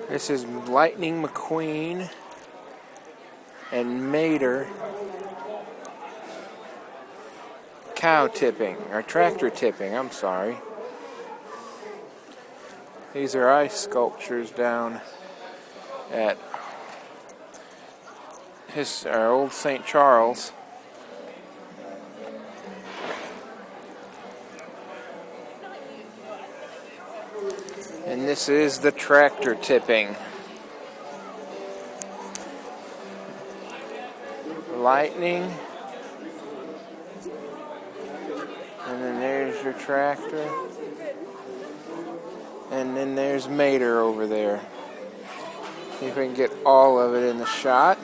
This is Lightning McQueen and Mater cow tipping, or tractor tipping, I'm sorry. These are ice sculptures down at our old St. Charles. And this is the tractor tipping. Lightning. And then there's your tractor. And then there's Mater over there. See if we can get all of it in the shot.